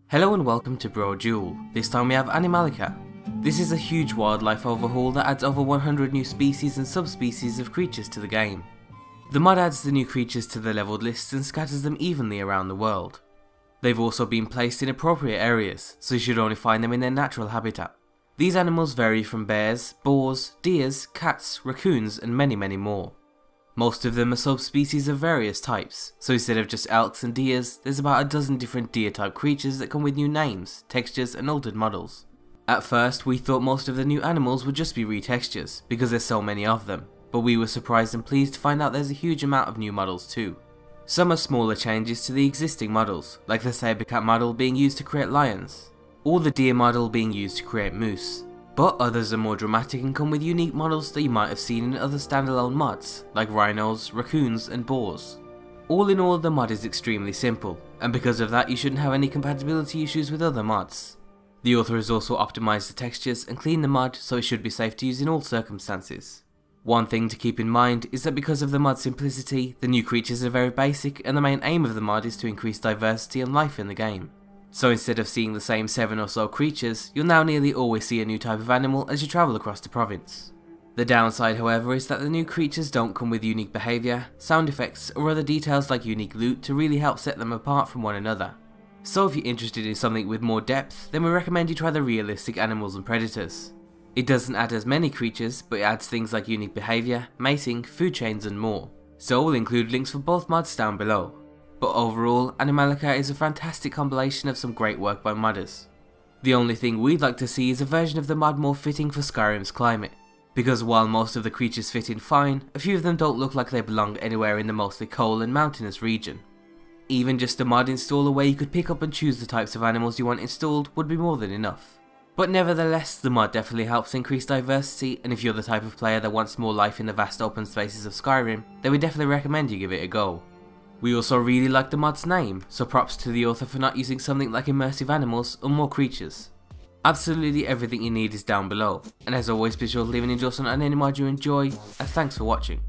Hello and welcome to Brodual. This time we have Animallica. This is a huge wildlife overhaul that adds over 100 new species and subspecies of creatures to the game. The mod adds the new creatures to the leveled lists and scatters them evenly around the world. They've also been placed in appropriate areas, so you should only find them in their natural habitat. These animals vary from bears, boars, deers, cats, raccoons and many more. Most of them are subspecies of various types, so instead of just elks and deers, there's about a dozen different deer type creatures that come with new names, textures and altered models. At first we thought most of the new animals would just be retextures, because there's so many of them, but we were surprised and pleased to find out there's a huge amount of new models too. Some are smaller changes to the existing models, like the saber cat model being used to create lions, or the deer model being used to create moose. But others are more dramatic and come with unique models that you might have seen in other standalone mods, like rhinos, raccoons and boars. All in all, the mod is extremely simple, and because of that you shouldn't have any compatibility issues with other mods. The author has also optimised the textures and cleaned the mod so it should be safe to use in all circumstances. One thing to keep in mind is that because of the mod's simplicity, the new creatures are very basic and the main aim of the mod is to increase diversity and life in the game. So instead of seeing the same 7 or so creatures, you'll now nearly always see a new type of animal as you travel across the province. The downside however is that the new creatures don't come with unique behaviour, sound effects or other details like unique loot to really help set them apart from one another. So if you're interested in something with more depth, then we recommend you try the realistic animals and predators. It doesn't add as many creatures, but it adds things like unique behaviour, mating, food chains and more. So we'll include links for both mods down below. But overall, Animallica is a fantastic compilation of some great work by modders. The only thing we'd like to see is a version of the mod more fitting for Skyrim's climate, because while most of the creatures fit in fine, a few of them don't look like they belong anywhere in the mostly cold and mountainous region. Even just a mod installer where you could pick up and choose the types of animals you want installed would be more than enough. But nevertheless, the mod definitely helps increase diversity, and if you're the type of player that wants more life in the vast open spaces of Skyrim, then we definitely recommend you give it a go. We also really like the mod's name, so props to the author for not using something like immersive animals or more creatures. Absolutely everything you need is down below, and as always be sure to leave an endorsement on any mod you enjoy, and thanks for watching.